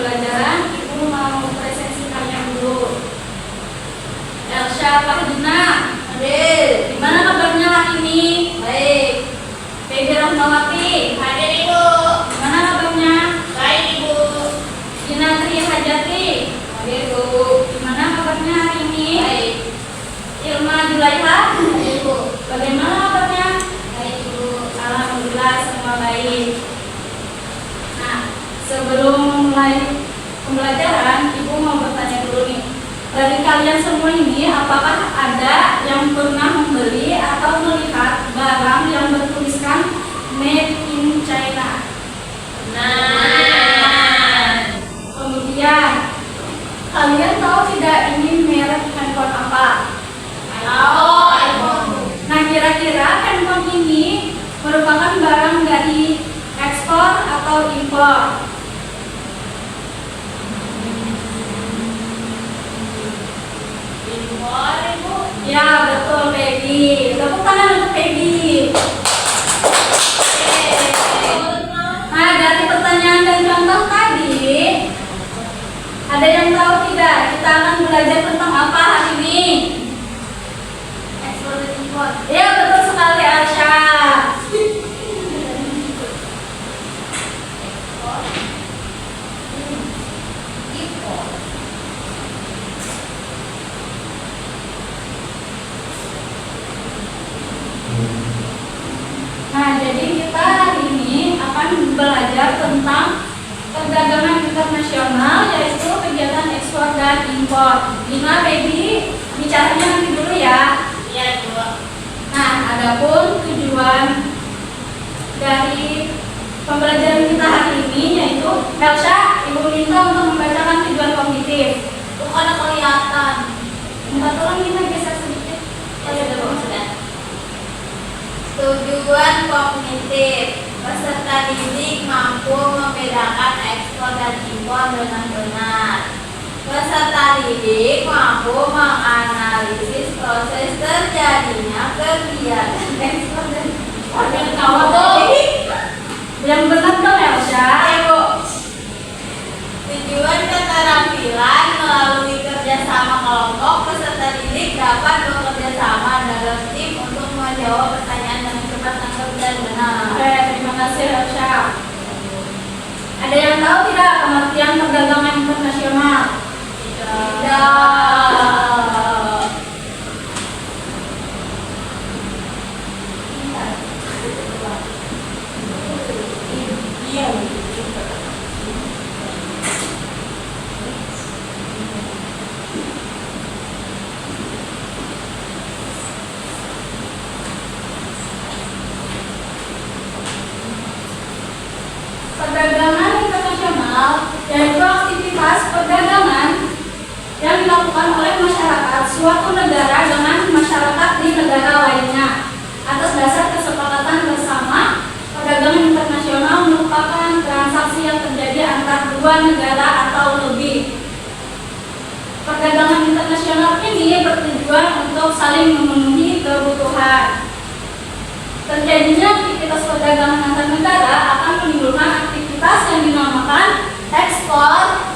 pembelajaran, Ibu mau presentasikan yang dulu. Elsa Fardina, hadir. Gimana kabarnya hari ini? Baik. Peggy Rahmawati, hadir Ibu. Gimana kabarnya? Baik Ibu. Dina Tri Hajati, hadir Ibu. Gimana kabarnya hari ini? Baik. Ilma Julaiha, hadir Ibu. Bagaimana kabarnya? Baik Ibu. Alhamdulillah semua baik. Nah, sebelum mulai pembelajaran, Ibu mau bertanya dulu nih. Dari kalian semua ini, apakah ada yang pernah membeli atau melihat barang yang bertuliskan Made in China? Nah, kemudian kalian tahu tidak ini merek handphone apa? iPhone. Nah, kira-kira handphone ini merupakan barang dari ekspor atau impor? Ya, betul Peggy. Tepuk tangan untuk Peggy. Nah, dari pertanyaan dan contoh tadi, ada yang tahu tidak? Kita akan belajar tentang apa hari ini? Ekspor dan impor. Ya, betul sekali Arsha. Nah, jadi kita hari ini akan belajar tentang perdagangan internasional, yaitu kegiatan ekspor dan impor. Gimana Peggy? Bicaranya nanti dulu ya. Iya, Bu. Nah, adapun tujuan dari pembelajaran kita hari ini yaitu Elsa, Ibu minta untuk membacakan tujuan kognitif. Bukan kelihatan. Minta tolong kita geser sedikit. Oh ya, udah bagus sudah. Tujuan kognitif, peserta didik mampu membedakan ekspor dan impor dengan benar. Peserta didik mampu menganalisis proses terjadinya kegiatan ekspor dan impor. Yang benar dong Elsa. Ya, Bu. Tujuan keterampilan melalui kerjasama kelompok, peserta didik dapat bekerja sama dalam tim untuk menjawab pertanyaan dengan cepat, tangkap dan benar. Oke, terima kasih Elsa. Ada yang tahu tidak pengertian perdagangan internasional? Tidak. Perdagangan internasional yaitu aktivitas perdagangan yang dilakukan oleh masyarakat suatu negara dengan masyarakat di negara lainnya atas dasar kesepakatan bersama. Perdagangan internasional merupakan transaksi yang terjadi antar dua negara atau lebih. Perdagangan internasional ini bertujuan untuk saling memenuhi kebutuhan. Terjadinya aktivitas perdagangan antar negara akan menimbulkan aktivitas yang dinamakan ekspor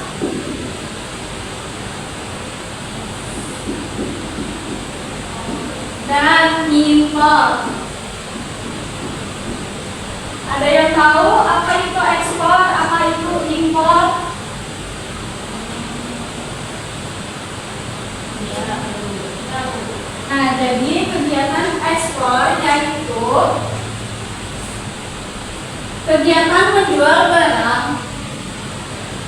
dan impor. Ada yang tahu apa itu ekspor, apa itu impor? Nah, jadi kegiatan ekspor yaitu kegiatan menjual barang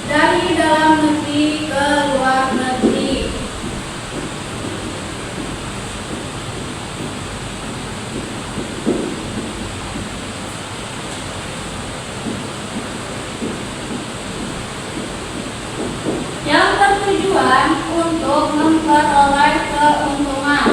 dari dalam negeri ke luar negeri. Yang bertujuan untuk memperoleh keuntungan.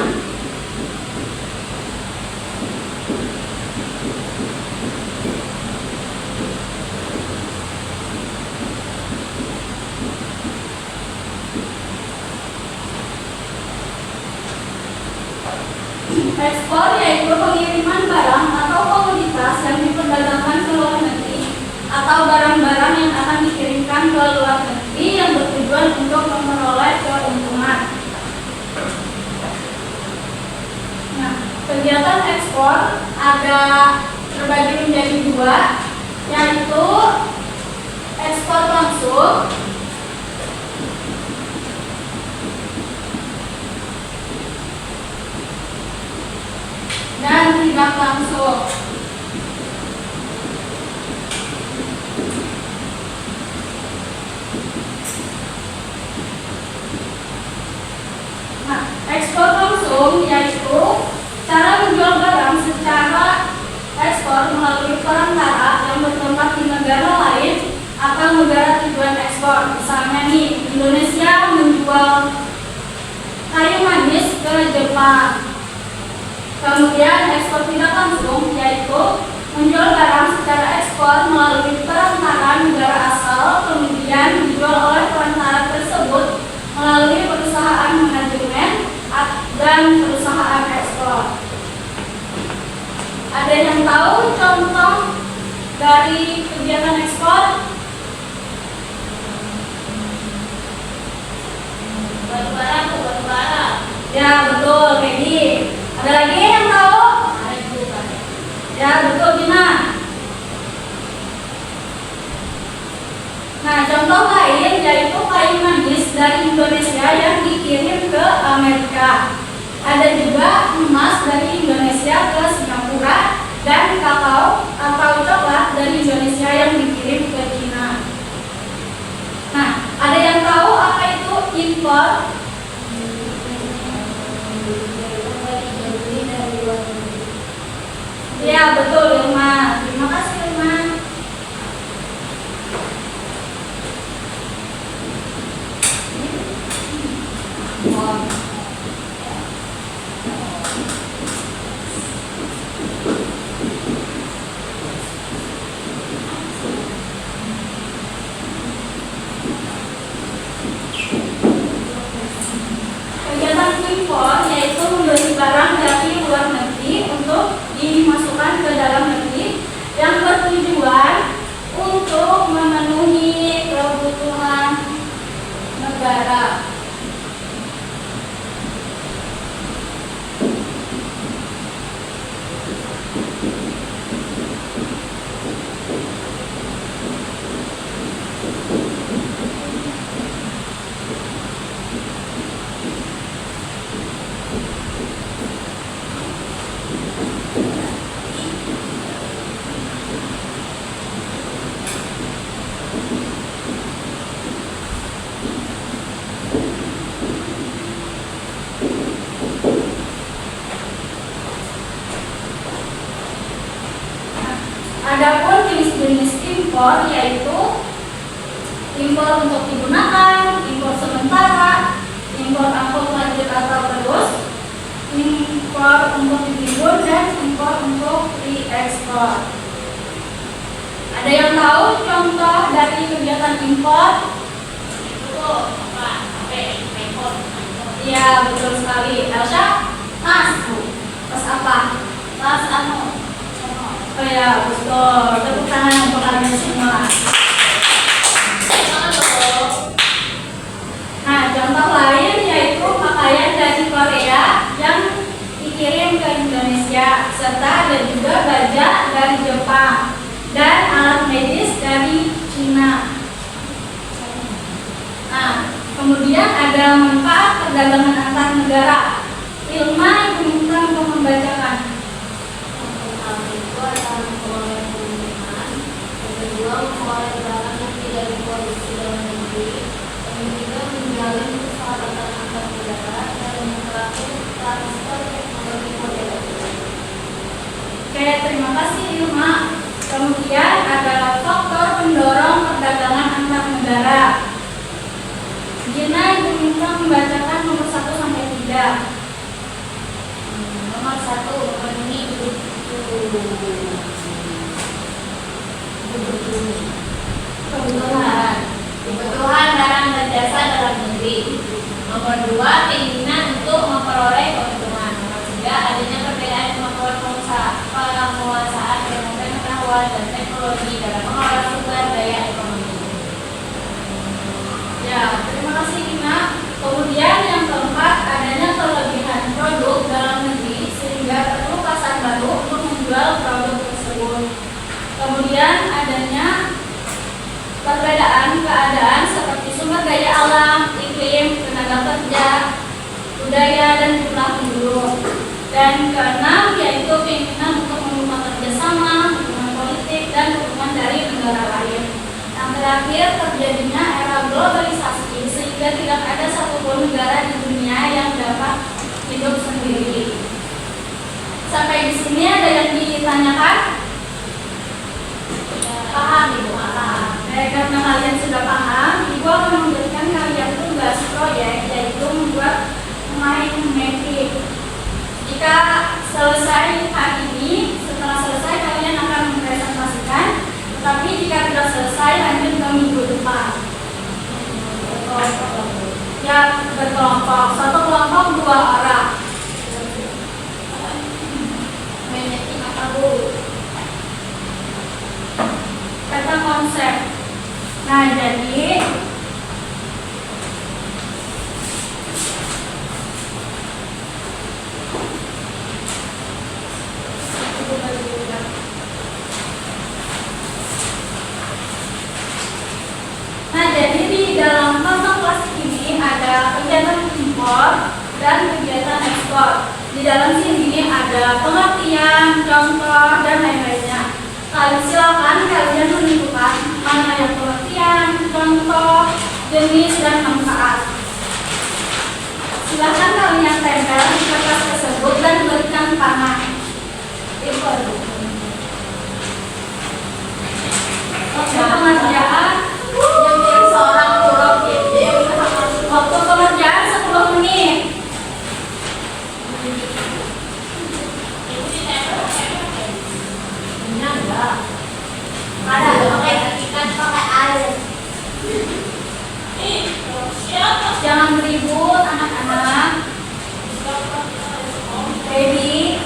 Ekspor yaitu pengiriman barang atau komoditas yang diperdagangkan ke luar negeri atau barang-barang yang akan dikirimkan ke luar negeri. ekspor ada terbagi menjadi dua, yaitu ekspor langsung dan tidak langsung. Nah, ekspor langsung yaitu cara menjual barang secara ekspor melalui perantara yang bertempat di negara lain atau negara tujuan ekspor. Misalnya nih, Indonesia menjual kayu manis ke Jepang. Kemudian ekspor tidak langsung yaitu menjual barang secara ekspor melalui perantara negara asal, kemudian dijual oleh perantara tersebut melalui perusahaan manajemen dan perusahaan ekspor. Ada yang tahu contoh dari kegiatan ekspor? Batu bara. Ya betul, Peggy. Ada lagi yang tahu? Ya betul, Gina. Nah, contoh lain yaitu kayu manis dari Indonesia yang dikirim ke Amerika. Ada juga emas dari Indonesia ke Singapura dan kakao atau coklat dari Indonesia yang dikirim ke Cina. Nah, ada yang tahu apa itu impor? Ya betul, Irma. Terima kasih, Irma. Kegiatan impor yaitu membeli barang dari luar negeri untuk dimasukkan ke dalam negeri yang bertujuan untuk memenuhi kebutuhan negara. Adapun jenis-jenis impor yaitu impor untuk digunakan, impor sementara, impor angkut lanjut atau terus, impor untuk ditimbun, dan impor untuk diekspor. Ada yang tahu contoh dari kegiatan impor? Itu apa? Impor. Iya, betul sekali. Elsa, tas. Tas apa? Tas anu. Oh ya, betul. Tepuk tangan untuk kalian semua. Nah, contoh lain yaitu pakaian dari Korea yang dikirim ke Indonesia, serta ada juga baja dari Jepang dan alat medis dari Cina. Nah, kemudian ada manfaat perdagangan antar negara. Ilma yang diminta untuk membacakan. Kedua, memperoleh barang yang tidak diproduksi dalam negeri. Yang ketiga, menjalin persahabatan antar negara. Dan yang terakhir, transfer teknologi modern. Oke, terima kasih Ilma. Kemudian ada faktor pendorong perdagangan antar negara. Gina yang diminta membacakan nomor 1 sampai 3. Nomor 1, memenuhi kebutuhan barang dan jasa dalam negeri. Nomor 2, keinginan untuk memperoleh keuntungan. Nomor 3, adanya perbedaan kemampuan penguasaan ilmu pengetahuan dan teknologi dalam mengelola sumber daya ekonomi. Ya, terima kasih Gina. Kemudian yang keempat, adanya kelebihan produk dalam negeri sehingga perlu pasar baru perbedaan keadaan seperti sumber daya alam, iklim, tenaga kerja, budaya, dan jumlah penduduk. Dan keenam yaitu keinginan untuk membangun kerjasama, hubungan politik, dan dukungan dari negara lain. Yang terakhir, terjadinya era globalisasi sehingga tidak ada satupun negara di dunia yang dapat hidup sendiri. Sampai di sini ada yang ditanyakan? Paham Ibu? Paham. Karena kalian sudah paham, Ibu akan memberikan kalian tugas proyek yaitu membuat pemain magnetik. Jika selesai hari ini, setelah selesai kalian akan mempresentasikan. Tetapi jika tidak selesai, lanjut ke minggu depan. Ya, berkelompok. Satu kelompok 2 orang. Magnetik apa Bu? Kata konsep. Nah, jadi di dalam kantong plastik ini ada kegiatan impor dan kegiatan ekspor. Di dalam sini ada pengertian, contoh, dan lain-lainnya. Silakan kalian menentukan mana yang pengertian, contoh, jenis, dan manfaat. Silakan kalian tempel di kertas tersebut dan berikan panah. Pengerjaan seorang huruf waktu pengerjaan 10 menit. Enggak. Ada pakai air. Jangan beribut anak-anak. Baby.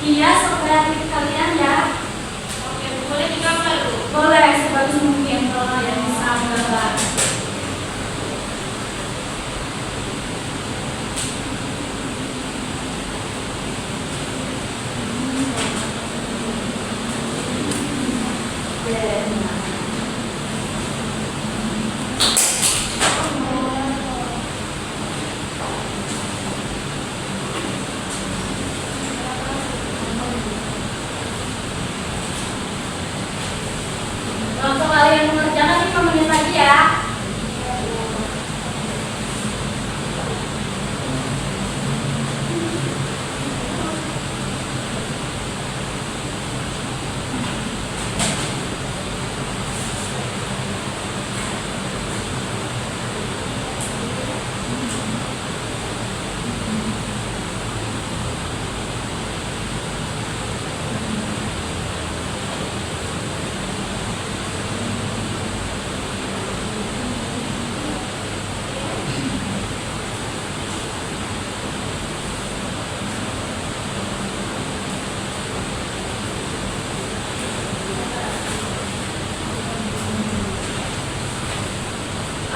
hias kreatif kalian ya. Oke, boleh digambar Bu? Boleh sebagus mungkin kalau kalian bisa menggambar. Untuk kalian mengerjakan 5 menit lagi ya.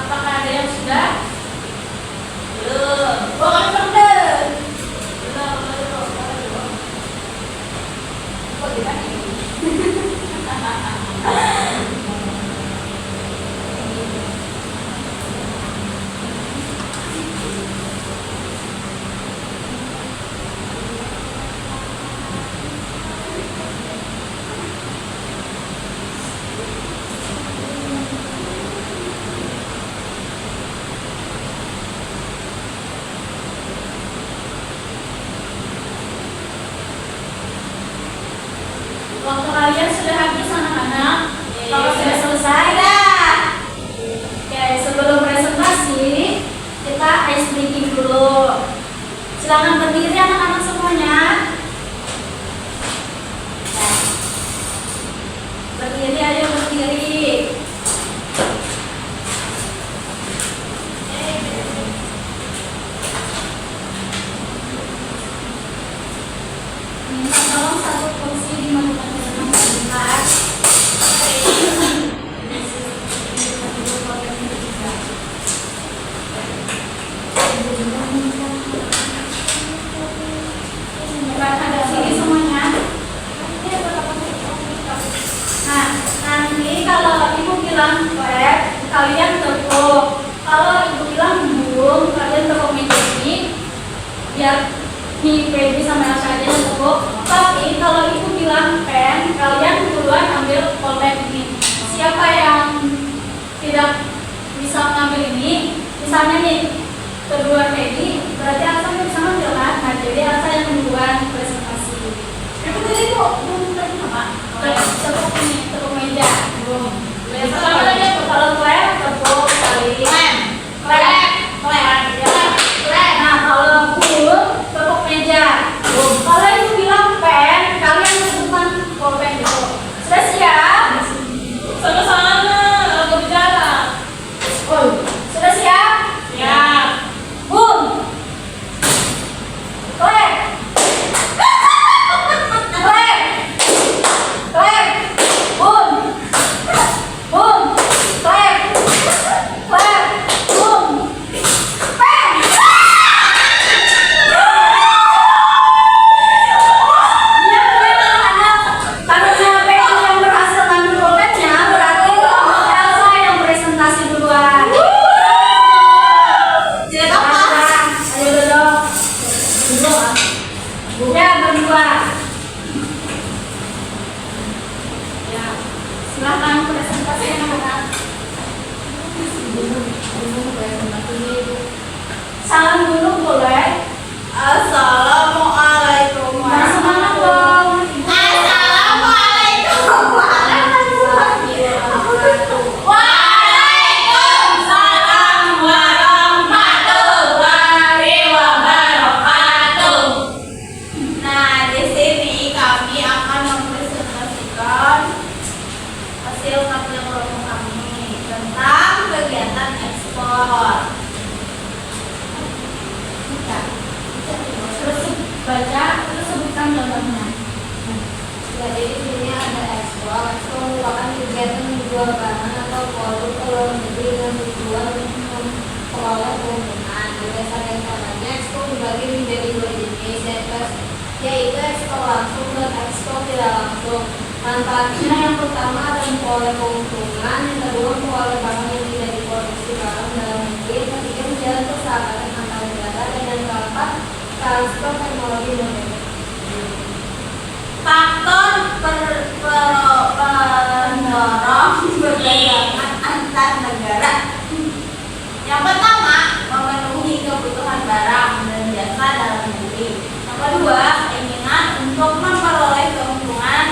Apakah ada yang sudah? Belum. Bukan bener. Belum. Kok tidak ini? Waktu kalian sudah habis anak-anak. Kalau sudah selesai dah. Oke, sebelum presentasi kita ice breaking dulu. Silakan berdiri anak-anak semuanya. Berdiri ayo berdiri. Minta tolong satu kursi dimasukkan ke dalam sebentar. Bukan ada sini semuanya. Nah, nanti kalau ibu bilang web, kalian tepuk. Kalau ibu bilang bung, kalian tepuk meja ini. Biar nih baby sama Elsa aja yang tepuk. Tapi kalau ibu bilang pen, kalian duluan ambil pulpen ini. Siapa yang tidak bisa mengambil ini, misalnya nih kedua Peggy, berarti Elsa yang bisa ngambil kan? Nah, jadi Elsa yang duluan presentasi. Itu tadi kok belum tadi apa? Tepuk ini, tepuk meja. Belum. Kalau klep, tepuk kali. Klep. Nah, kalau bung, tepuk meja. Kalau ibu bilang pen, kalian tentukan pulpen itu. Sudah siap? Sama-sama, aku bicara. Oh, sudah siap? Ya. Bung. Klep. Klep. Klep. Bung. Bung. Klep. Klep. Bung. Pen. Iya, benar anak-anak. Karena Peggy yang berhasil ngambil pulpennya, berarti Elsa yang presentasi duluan. Tidak apa? Ayo duduk. Duduk. Ya, berdua. Ya, silahkan presentasi anak-anak. Salam dulu boleh? Assalamualaikum Nah, semangat dong. Assalamualaikum Waalaikumsalam warahmatullahi wabarakatuh. Nah, di sini kami akan mempresentasikan hasil karya kelompok kami tentang kegiatan ekspor. Jadi di sini ada ekspor. Ekspor merupakan kegiatan menjual barang atau produk ke luar negeri dengan tujuan memperoleh keuntungan. Berdasarkan caranya, ekspor dibagi menjadi dua jenis, yaitu ekspor langsung dan ekspor tidak langsung. Manfaatnya yang pertama adalah memperoleh keuntungan, yang kedua memperoleh barang yang tidak diproduksi barang dalam negeri, yang ketiga menjaga persahabatan antar negara, dan yang keempat transfer teknologi modern. Faktor pendorong perdagangan antar negara. Yang pertama, memenuhi kebutuhan barang dan jasa dalam negeri. Yang kedua, keinginan untuk memperoleh keuntungan.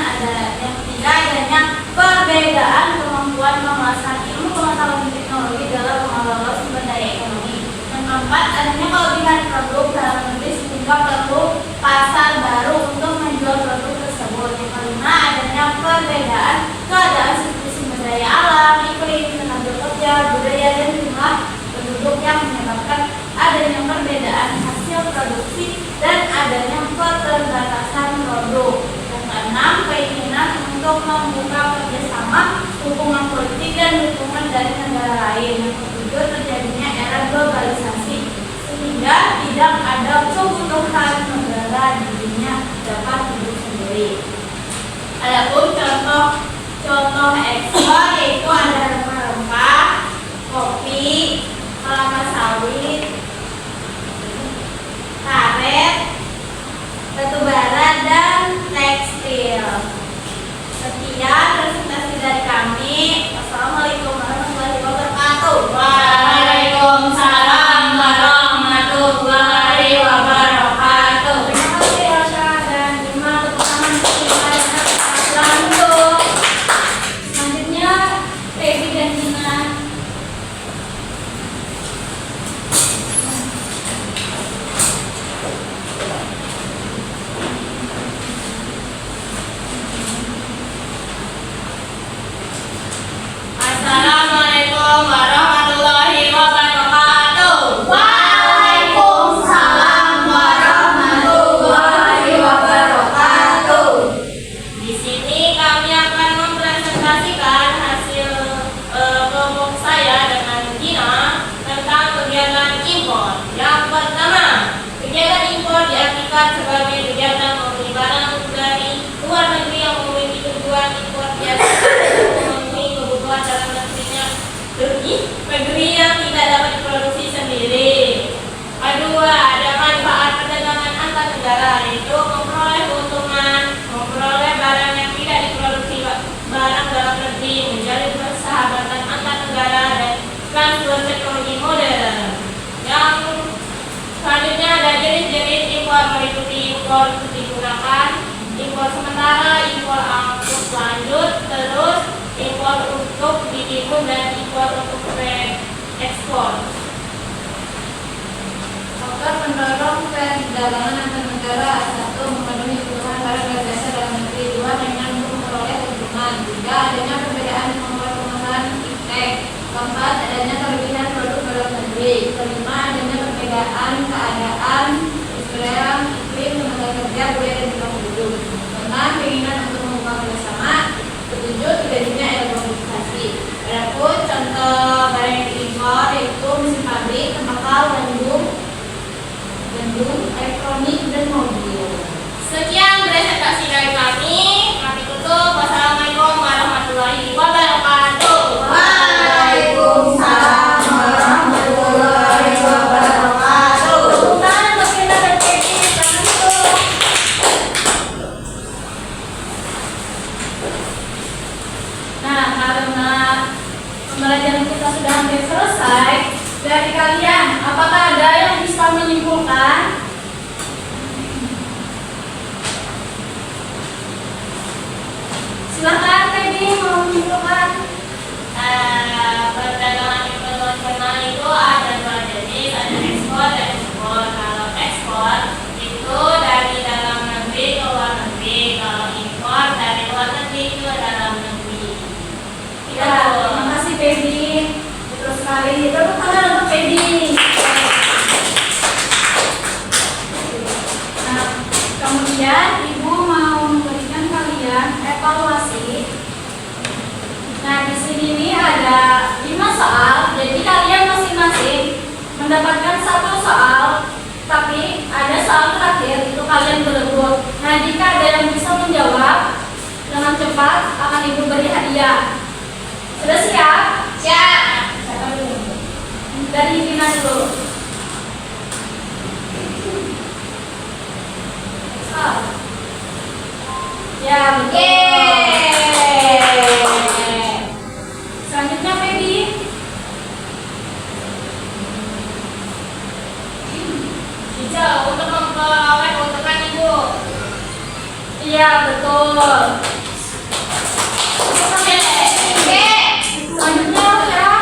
Yang ketiga, adanya perbedaan kemampuan menguasai ilmu pengetahuan teknologi dalam mengelola sumber daya ekonomi. Yang keempat, adanya kelebihan produk dalam negeri sehingga perlu pasar baru untuk menjual produk tersebut. Yang kelima, adanya perbedaan keadaan seperti sumber daya alam, iklim, tenaga kerja, budaya, dan jumlah penduduk yang menyebabkan adanya perbedaan hasil produksi dan adanya keterbatasan produk. Yang keenam, keinginan untuk membuka kerjasama, hubungan politik, dan dukungan dari negara lain. Yang ketujuh, terjadinya era globalisasi sehingga tidak ada kebutuhan negara dirinya dapat hidup sendiri. Adapun contoh ekspor yaitu ada rempah-rempah, kopi, kelapa sawit, karet, batu bara, dan tekstil. Sekian presentasi dari kami. Wassalamualaikum warahmatullahi wabarakatuh. Waalaikumsalam warahmatullahi wabarakatuh. Terima kasih Elsa dan Bima untuk tangan untuk selanjutnya Feby dan Gina. Assalamualaikum warahmatullahi wabarakatuh. Waalaikumsalam warahmatullahi wabarakatuh. Di sini kami akan mempresentasikan hasil kelompok saya dengan Gina tentang kegiatan impor. Yang pertama, kegiatan impor diartikan sebagai kegiatan membeli barang dari luar negeri yang memiliki tujuan impor biasa memenuhi kebutuhan dalam negeri yang tidak dapat diproduksi sendiri. Kedua, ada manfaat perdagangan antar negara, yaitu memperoleh keuntungan, memperoleh barang yang tidak diproduksi barang dalam negeri, menjalin persahabatan antar negara, dan transfer teknologi modern. Yang selanjutnya ada jenis-jenis impor meliputi impor digunakan, impor sementara, impor angkut lanjut, terus impor untuk dikirim dan impor untuk ekspor. Faktor pendorong perdagangan antar negara: 1. Memenuhi kebutuhan barang dan jasa dalam negeri. 2. Keinginan untuk memperoleh keuntungan. 3. Adanya perbedaan kemampuan pengusahaan iptek. 4. Adanya kelebihan produk dalam negeri. 5. Adanya perbedaan keadaan Israel, iklim, tenaga kerja, budaya, dan jumlah penduduk. 6. Keinginan untuk membuka kerjasama. 7. Terjadinya era globalisasi. Adapun contoh barang yang diimpor yaitu mesin pabrik, tembakau, gandum, elektronik, ada 5 soal, jadi kalian masing-masing mendapatkan 1 soal, tapi ada soal terakhir itu kalian berebut. Nah, jika ada yang bisa menjawab dengan cepat akan ibu beri hadiah. Sudah siap? Siap. Dari Vina dulu. Ya, betul. Selanjutnya Feby. Hijau untuk memperoleh untukan ibu. Iya, betul. Selanjutnya ya.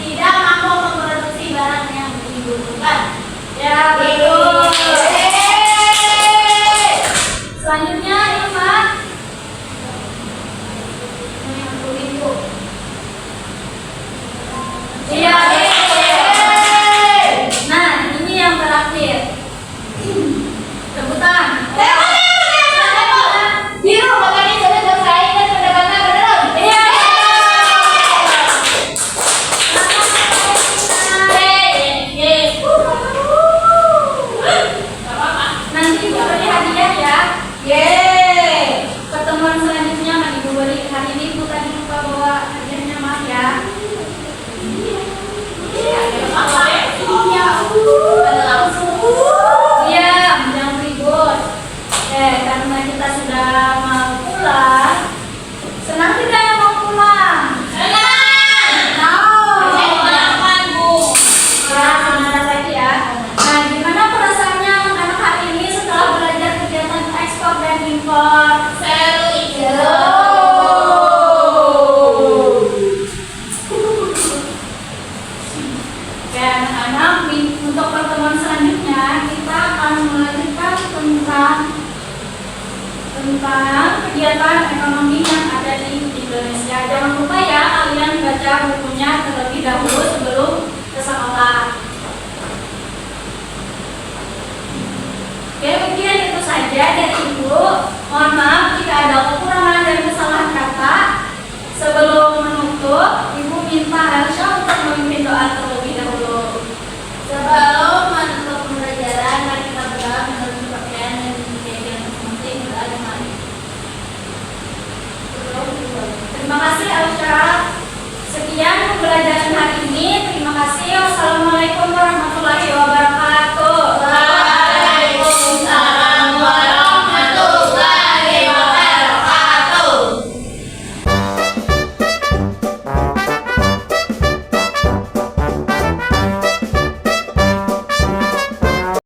Tidak mampu memproduksi barang yang dibutuhkan. Ya, betul. Selanjutnya Irfan. Iya, nah ini yang terakhir. Rebutan. Biru, makanya sudah selesai dan pendapatnya benar. Iya. Nanti ibu beri hadiah ya. Yeay. Pertemuan selanjutnya akan ibu beri. Hari ini ibu tadi lupa bawa hadiahnya, maaf ya. Iya,